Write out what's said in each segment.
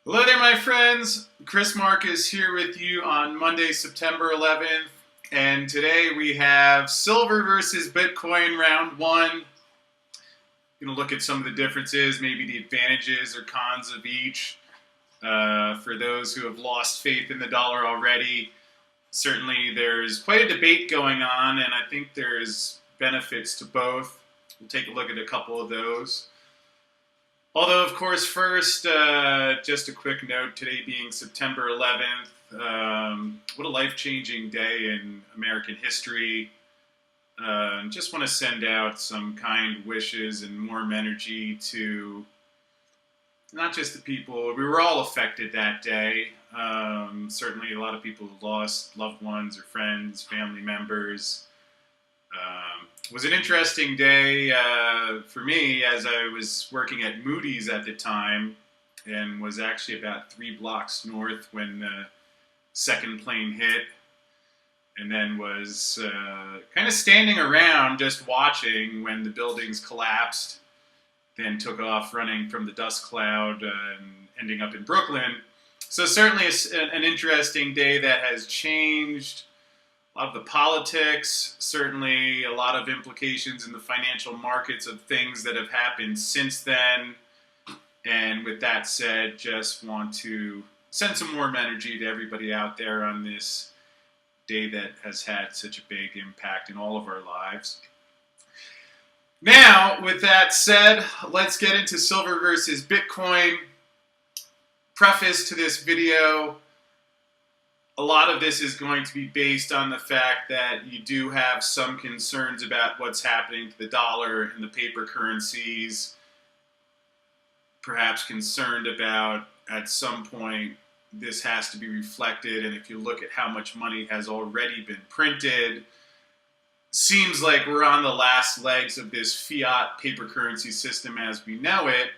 Hello there, my friends. Chris Marcus here with you on Monday, September 11th. And today we have silver versus Bitcoin round one. Going to look at some of the differences, maybe the advantages or cons of each. For those who have lost faith in the dollar already, certainly there's quite a debate going on, and I think there's benefits to both. We'll take a look at a couple of those. Although, of course, first, just a quick note, today being September 11th, what a life-changing day in American history. Just want to send out some kind wishes and warm energy to not just the people, we were all affected that day. Certainly a lot of people who lost loved ones or friends, family members. It was an interesting day for me as I was working at Moody's at the time and was actually about 3 blocks north when the second plane hit, and then was kind of standing around just watching when the buildings collapsed, then took off running from the dust cloud and ending up in Brooklyn. So certainly an interesting day that has changed a lot of the politics, certainly a lot of implications in the financial markets of things that have happened since then. And with that said, just want to send some warm energy to everybody out there on this day that has had such a big impact in all of our lives. Now, with that said, let's get into silver versus Bitcoin. Preface to this video: a lot of this is going to be based on the fact that you do have some concerns about what's happening to the dollar and the paper currencies. Perhaps concerned about, at some point, this has to be reflected. And if you look at how much money has already been printed, seems like we're on the last legs of this fiat paper currency system as we know it.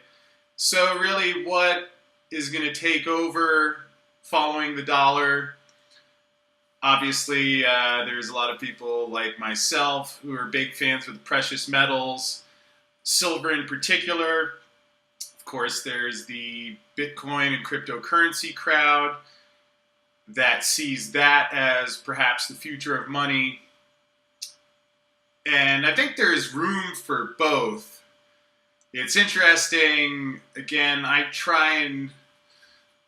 So really, what is going to take over following the dollar? Obviously, there's a lot of people like myself who are big fans of precious metals, silver in particular. Of course, there's the Bitcoin and cryptocurrency crowd that sees that as perhaps the future of money. And I think there's room for both. It's interesting. Again, I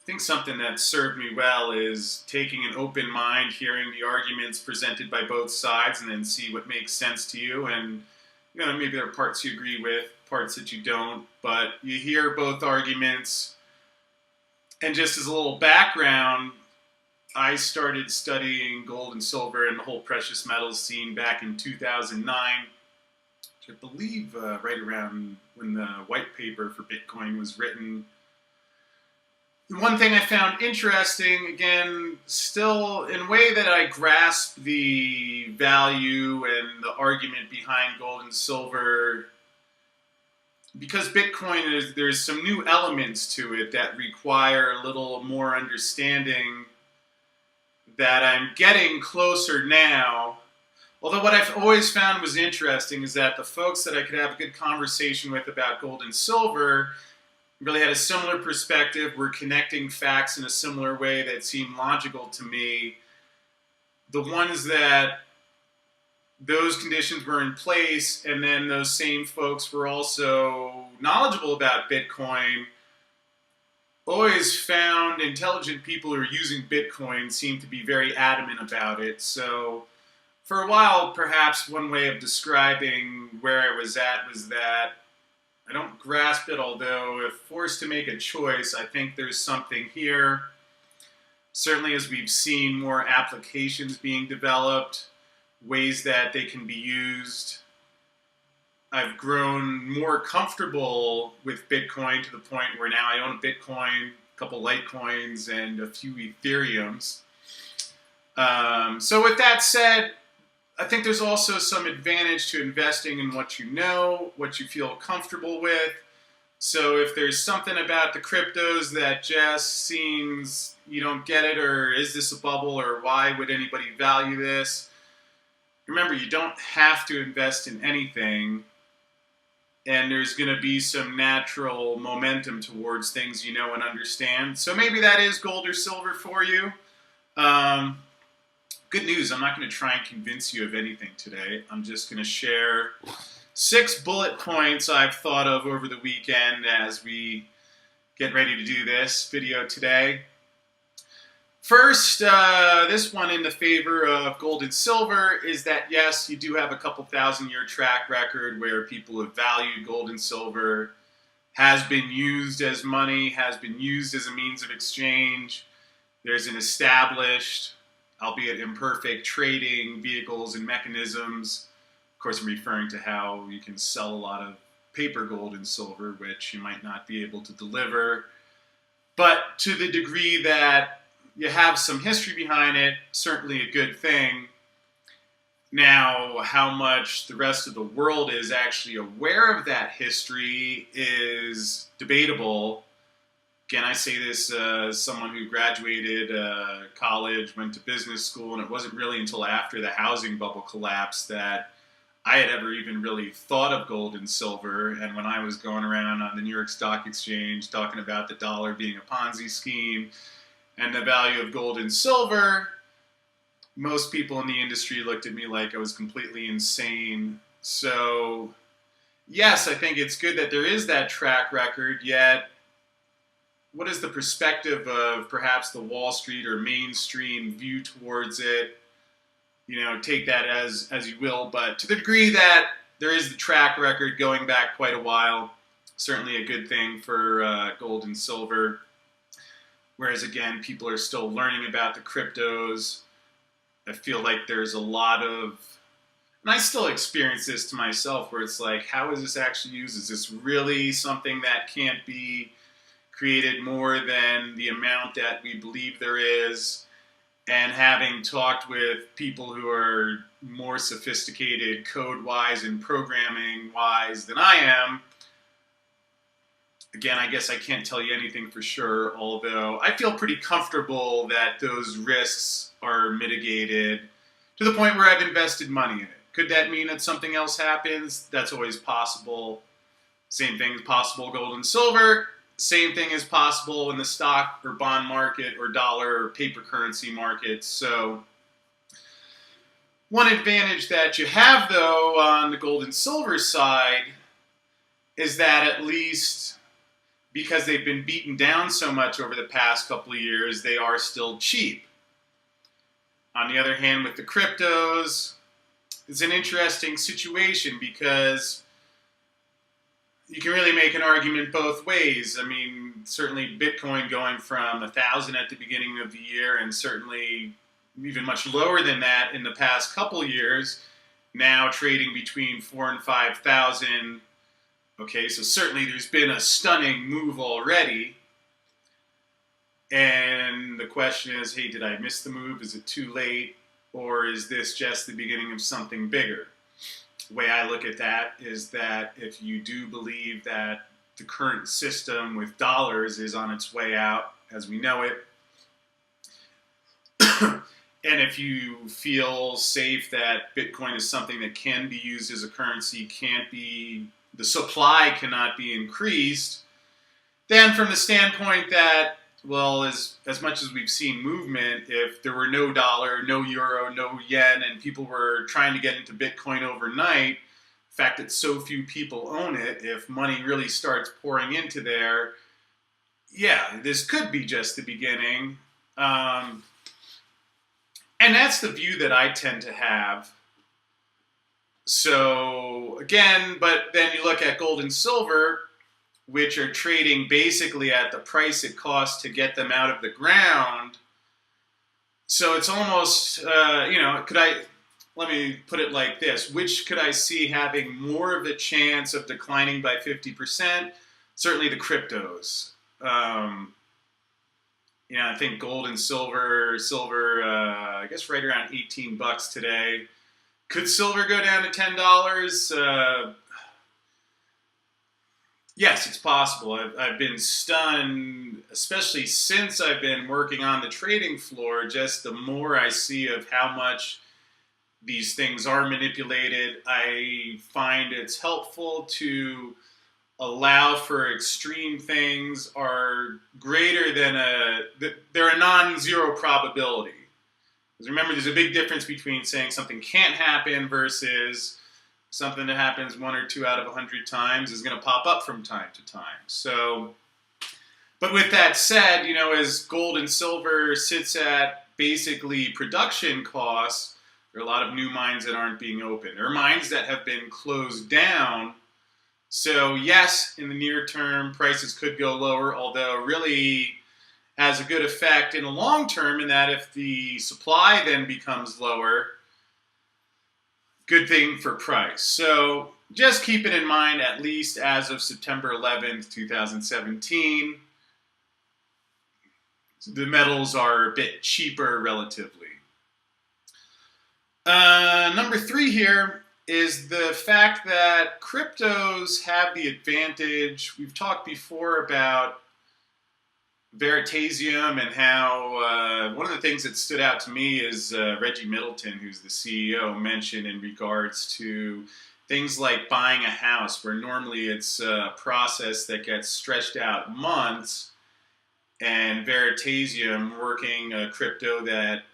think something that served me well is taking an open mind, hearing the arguments presented by both sides, and then see what makes sense to you. And maybe there are parts you agree with, parts that you don't, but you hear both arguments. And just as a little background, I started studying gold and silver and the whole precious metals scene back in 2009, which I believe right around when the white paper for Bitcoin was written. The one thing I found interesting, again, still in a way that I grasp the value and the argument behind gold and silver, because Bitcoin, there's some new elements to it that require a little more understanding that I'm getting closer now. Although what I've always found was interesting is that the folks that I could have a good conversation with about gold and silver really had a similar perspective, were connecting facts in a similar way that seemed logical to me. The ones that those conditions were in place, and then those same folks were also knowledgeable about Bitcoin, always found intelligent people who are using Bitcoin seem to be very adamant about it. So for a while, perhaps one way of describing where I was at was that I don't grasp it, although if forced to make a choice, I think there's something here. Certainly as we've seen more applications being developed, ways that they can be used, I've grown more comfortable with Bitcoin to the point where now I own a Bitcoin, a couple Litecoins, and a few Ethereums. So with that said, I think there's also some advantage to investing in what you know, what you feel comfortable with. So if there's something about the cryptos that just seems you don't get it, or is this a bubble, or why would anybody value this? Remember, you don't have to invest in anything. and there's going to be some natural momentum towards things you know and understand. So maybe that is gold or silver for you. Good news, I'm not going to try and convince you of anything today. I'm just going to share 6 bullet points I've thought of over the weekend as we get ready to do this video today. First, this one in the favor of gold and silver is that, yes, you do have a couple thousand-year track record where people have valued gold and silver, has been used as money, has been used as a means of exchange. There's an established, albeit imperfect, trading vehicles and mechanisms. Of course, I'm referring to how you can sell a lot of paper gold and silver, which you might not be able to deliver. But to the degree that you have some history behind it, certainly a good thing. Now, how much the rest of the world is actually aware of that history is debatable. Again, I say this as someone who graduated college, went to business school, and it wasn't really until after the housing bubble collapsed that I had ever even really thought of gold and silver. And when I was going around on the New York Stock Exchange talking about the dollar being a Ponzi scheme and the value of gold and silver, most people in the industry looked at me like I was completely insane. So, yes, I think it's good that there is that track record, yet what is the perspective of perhaps the Wall Street or mainstream view towards it? You know, take that as you will, but to the degree that there is the track record going back quite a while, certainly a good thing for gold and silver. Whereas, again, people are still learning about the cryptos. I feel like there's a lot of, and I still experience this to myself, where it's like, how is this actually used? Is this really something that can't be created more than the amount that we believe there is? And having talked with people who are more sophisticated code-wise and programming-wise than I am, again, I guess I can't tell you anything for sure, although I feel pretty comfortable that those risks are mitigated to the point where I've invested money in it. Could that mean that something else happens? That's always possible. Same thing is possible gold and silver. Same thing is possible in the stock or bond market or dollar or paper currency markets. So one advantage that you have, though, on the gold and silver side is that at least because they've been beaten down so much over the past couple of years, they are still cheap. On the other hand, with the cryptos, it's an interesting situation because you can really make an argument both ways. I mean, certainly Bitcoin going from 1,000 at the beginning of the year and certainly even much lower than that in the past couple of years, now trading between 4,000 and 5,000. Okay, so certainly there's been a stunning move already. And the question is, hey, did I miss the move? Is it too late? Or is this just the beginning of something bigger? The way I look at that is that if you do believe that the current system with dollars is on its way out as we know it, and if you feel safe that Bitcoin is something that can be used as a currency, the supply cannot be increased, then from the standpoint that, well, as much as we've seen movement, if there were no dollar, no euro, no yen, and people were trying to get into Bitcoin overnight, the fact that so few people own it, if money really starts pouring into there, yeah, this could be just the beginning. And that's the view that I tend to have. So, again, but then you look at gold and silver, which are trading basically at the price it costs to get them out of the ground. So it's almost, let me put it like this. Which could I see having more of a chance of declining by 50%? Certainly the cryptos. I think gold and silver, I guess right around $18 today. Could silver go down to $10? Yes, it's possible. I've been stunned, especially since I've been working on the trading floor, just the more I see of how much these things are manipulated. I find it's helpful to allow for extreme things are greater than they're a non-zero probability. Because remember, there's a big difference between saying something can't happen versus something that happens 1 or 2 out of 100 times is going to pop up from time to time. So, but with that said, as gold and silver sits at basically production costs, there are a lot of new mines that aren't being opened. There are mines that have been closed down. So yes, in the near term, prices could go lower, although really has a good effect in the long term in that if the supply then becomes lower, good thing for price. So just keep it in mind, at least as of September 11th, 2017, the metals are a bit cheaper relatively. Number 3 here is the fact that cryptos have the advantage. We've talked before about Veritasium and how one of the things that stood out to me is Reggie Middleton, who's the CEO, mentioned in regards to things like buying a house, where normally it's a process that gets stretched out months, and Veritasium working a crypto that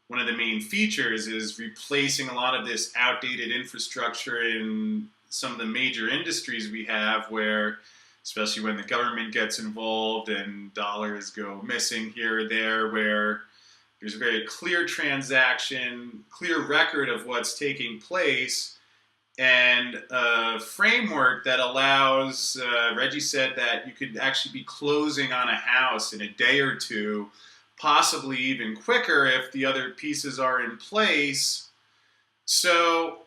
one of the main features is replacing a lot of this outdated infrastructure in some of the major industries we have, where especially when the government gets involved and dollars go missing here or there, where there's a very clear transaction, clear record of what's taking place, and a framework that allows, Reggie said that you could actually be closing on a house in a day or two, possibly even quicker if the other pieces are in place. So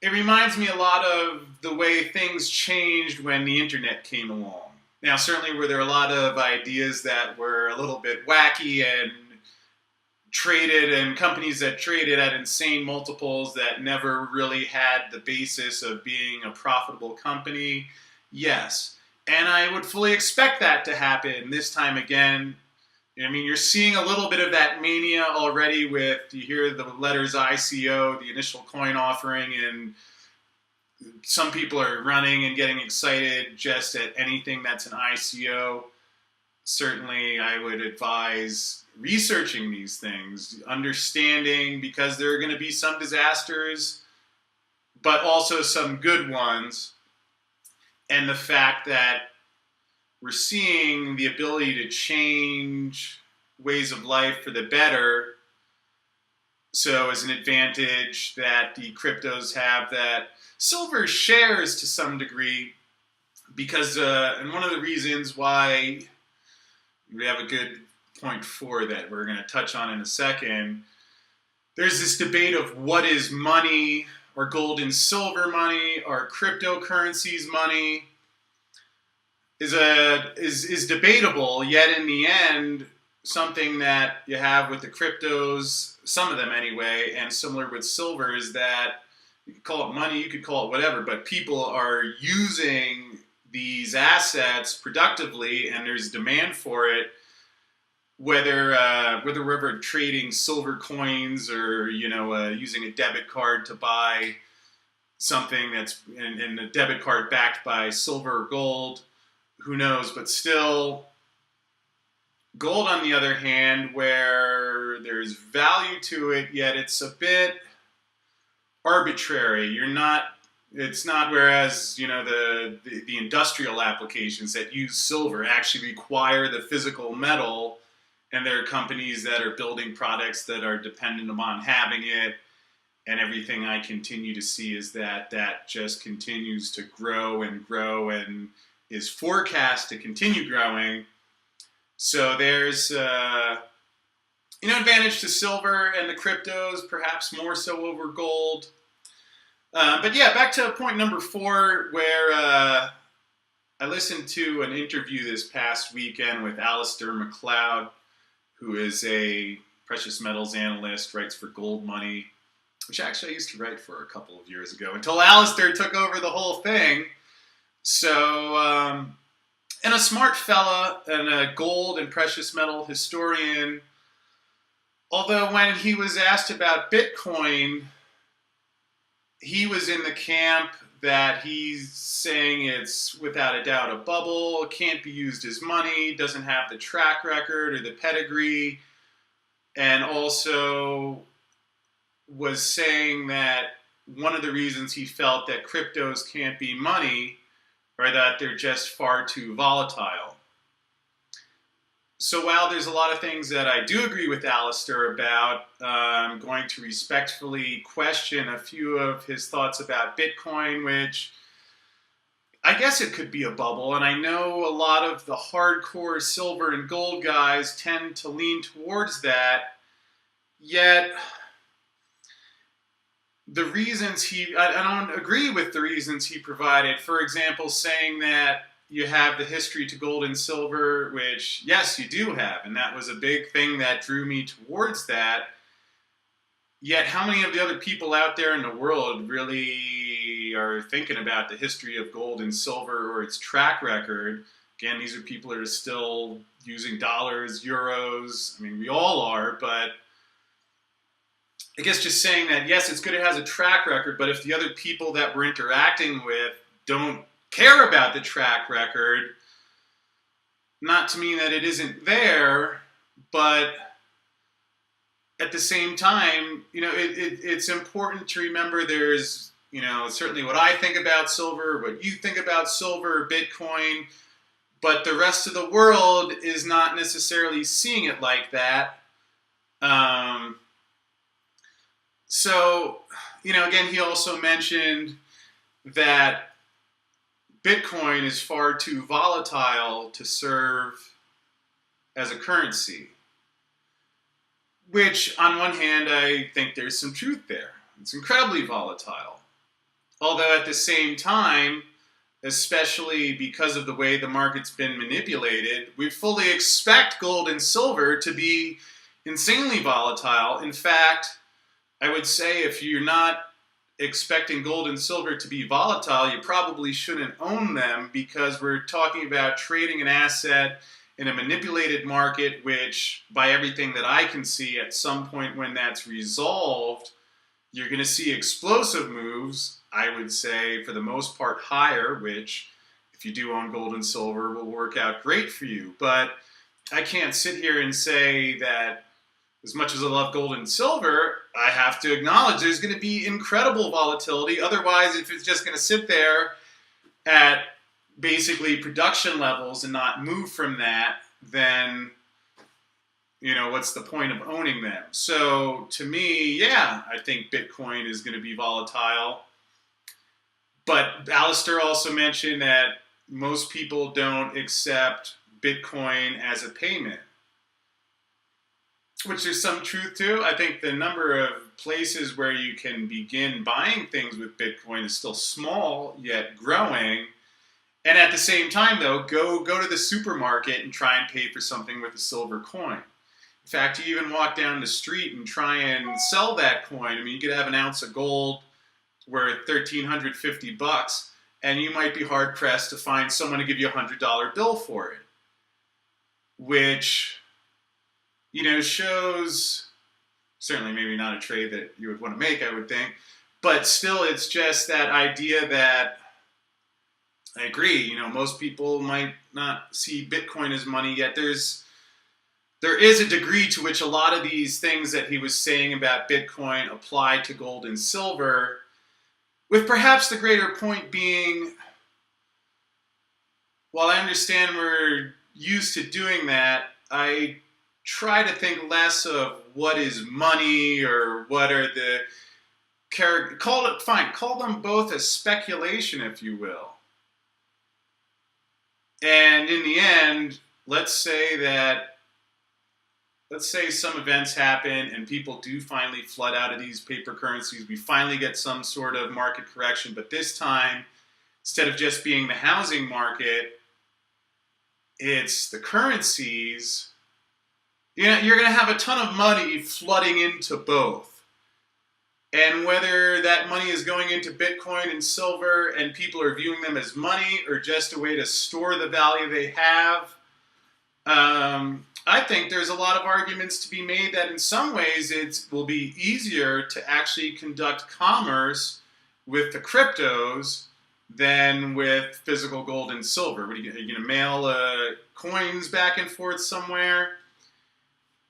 it reminds me a lot of the way things changed when the internet came along. Now, certainly were there a lot of ideas that were a little bit wacky and traded, and companies that traded at insane multiples that never really had the basis of being a profitable company. Yes. And I would fully expect that to happen this time again. I mean, you're seeing a little bit of that mania already with, you hear the letters ICO, the initial coin offering, and some people are running and getting excited just at anything that's an ICO. Certainly, I would advise researching these things, understanding, because there are going to be some disasters, but also some good ones. And the fact that we're seeing the ability to change ways of life for the better. So as an advantage that the cryptos have, that silver shares to some degree, because, and one of the reasons why we have a good point 4 that we're going to touch on in a second, there's this debate of what is money. Are gold and silver money? Are cryptocurrencies money? Is debatable, yet in the end, something that you have with the cryptos, some of them anyway, and similar with silver, is that you could call it money, you could call it whatever, but people are using these assets productively, and there's demand for it, whether we're ever trading silver coins or using a debit card to buy something that's in a debit card backed by silver or gold, who knows? But still, gold on the other hand, where there's value to it, yet it's a bit arbitrary. It's not, whereas the industrial applications that use silver actually require the physical metal. And there are companies that are building products that are dependent upon having it. And everything I continue to see is that just continues to grow and grow and is forecast to continue growing. So there's advantage to silver and the cryptos, perhaps more so over gold. But yeah, back to point number 4, where I listened to an interview this past weekend with Alistair McLeod, who is a precious metals analyst, writes for Gold Money, which actually I used to write for a couple of years ago, until Alistair took over the whole thing. So, and a smart fella and a gold and precious metal historian, Although when he was asked about Bitcoin, he was in the camp that he's saying it's without a doubt a bubble, can't be used as money, doesn't have the track record or the pedigree, and also was saying that one of the reasons he felt that cryptos can't be money are that they're just far too volatile. So while there's a lot of things that I do agree with Alistair about, I'm going to respectfully question a few of his thoughts about Bitcoin, which I guess it could be a bubble. And I know a lot of the hardcore silver and gold guys tend to lean towards that. Yet, I don't agree with the reasons he provided. For example, saying that you have the history to gold and silver, which, yes, you do have. And that was a big thing that drew me towards that. Yet, how many of the other people out there in the world really are thinking about the history of gold and silver or its track record? Again, these are people that are still using dollars, euros. I mean, we all are, but I guess just saying that, yes, it's good it has a track record, but if the other people that we're interacting with don't care about the track record, not to mean that it isn't there, but at the same time, it's important to remember there's, certainly what I think about silver, what you think about silver, Bitcoin, but the rest of the world is not necessarily seeing it like that. So, again, he also mentioned that Bitcoin is far too volatile to serve as a currency, which on one hand, I think there's some truth there. It's incredibly volatile. Although at the same time, especially because of the way the market's been manipulated, we fully expect gold and silver to be insanely volatile. In fact, I would say if you're not expecting gold and silver to be volatile, you probably shouldn't own them, because we're talking about trading an asset in a manipulated market, which, by everything that I can see, at some point when that's resolved, you're going to see explosive moves, I would say, for the most part higher, which, if you do own gold and silver, will work out great for you. But I can't sit here and say that as much as I love gold and silver, I have to acknowledge there's going to be incredible volatility. Otherwise, if it's just going to sit there at basically production levels and not move from that, then, what's the point of owning them? So to me, yeah, I think Bitcoin is going to be volatile. But Alistair also mentioned that most people don't accept Bitcoin as a payment, which there's some truth to. I think the number of places where you can begin buying things with Bitcoin is still small, yet growing. And at the same time, though, go to the supermarket and try and pay for something with a silver coin. In fact, you even walk down the street and try and sell that coin. I mean, you could have an ounce of gold worth $1,350, and you might be hard-pressed to find someone to give you a $100 bill for it, which, shows, certainly maybe not a trade that you would want to make, I would think, but still it's just that idea that, I agree, most people might not see Bitcoin as money, yet there is a degree to which a lot of these things that he was saying about Bitcoin apply to gold and silver, with perhaps the greater point being, while I understand we're used to doing that, I try to think less of what is money or what are the call them both a speculation, if you will. And in the end, let's say some events happen and people do finally flood out of these paper currencies. We finally get some sort of market correction, but this time, instead of just being the housing market, it's the currencies. You're going to have a ton of money flooding into both. And whether that money is going into Bitcoin and silver and people are viewing them as money or just a way to store the value they have, I think there's a lot of arguments to be made that in some ways it will be easier to actually conduct commerce with the cryptos than with physical gold and silver. What are you going to mail coins back and forth somewhere?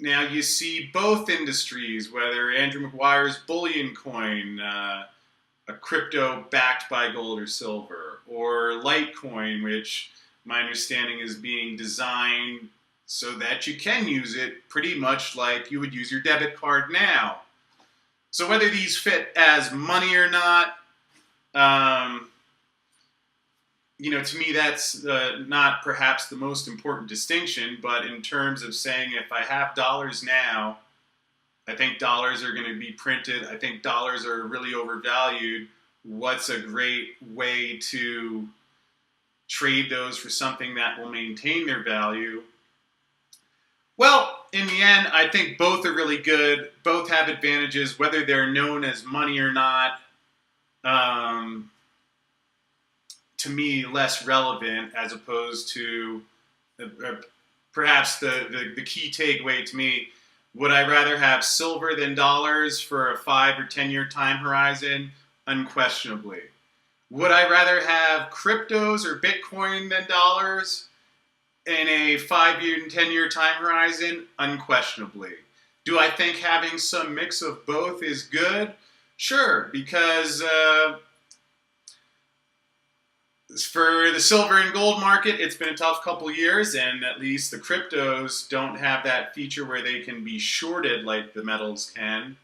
Now you see both industries, whether Andrew McGuire's bullion coin, a crypto backed by gold or silver, or Litecoin, which my understanding is being designed so that you can use it pretty much like you would use your debit card now. So whether these fit as money or not, to me that's not perhaps the most important distinction, but in terms of saying if I have dollars now, I think dollars are going to be printed. I think dollars are really overvalued. What's a great way to trade those for something that will maintain their value? Well, in the end, I think both are really good. Both have advantages, whether they're known as money or not. To me, less relevant as opposed to perhaps the key takeaway to me. Would I rather have silver than dollars for a 5 or 10-year time horizon? Unquestionably. Would I rather have cryptos or Bitcoin than dollars in a 5-year and 10-year time horizon? Unquestionably. Do I think having some mix of both is good? Sure, because for the silver and gold market, it's been a tough couple years, and at least the cryptos don't have that feature where they can be shorted like the metals can.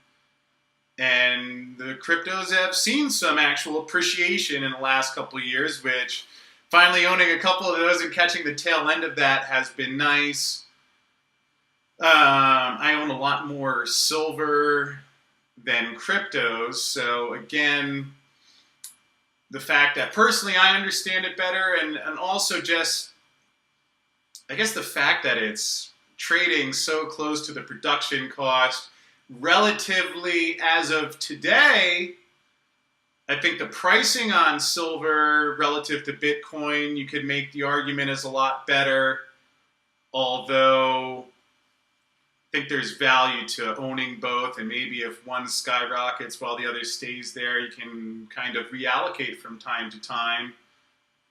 And the cryptos have seen some actual appreciation in the last couple of years, which finally owning a couple of those and catching the tail end of that has been nice. I own a lot more silver than cryptos, so again, the fact that personally I understand it better, and also just, I guess the fact that it's trading so close to the production cost relatively as of today, I think the pricing on silver relative to Bitcoin, you could make the argument is a lot better, although I think there's value to owning both, and maybe if one skyrockets while the other stays there, you can kind of reallocate from time to time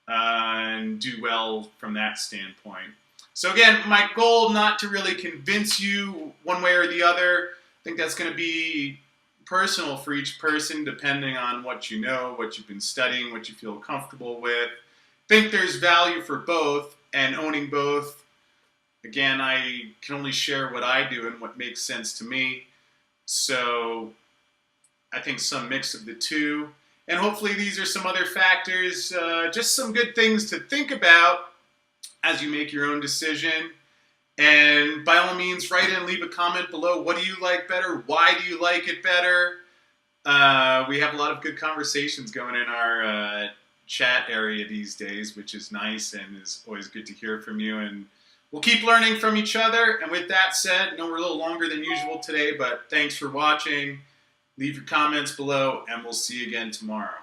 and do well from that standpoint. So again, my goal not to really convince you one way or the other. I think that's going to be personal for each person depending on what you know, what you've been studying, what you feel comfortable with. I think there's value for both, and owning both, again, I can only share what I do and what makes sense to me. So I think some mix of the two. And hopefully these are some other factors, just some good things to think about as you make your own decision. And by all means, write in, leave a comment below. What do you like better? Why do you like it better? We have a lot of good conversations going in our chat area these days, which is nice and is always good to hear from you. And we'll keep learning from each other. And with that said, I know we're a little longer than usual today, but thanks for watching. Leave your comments below, and we'll see you again tomorrow.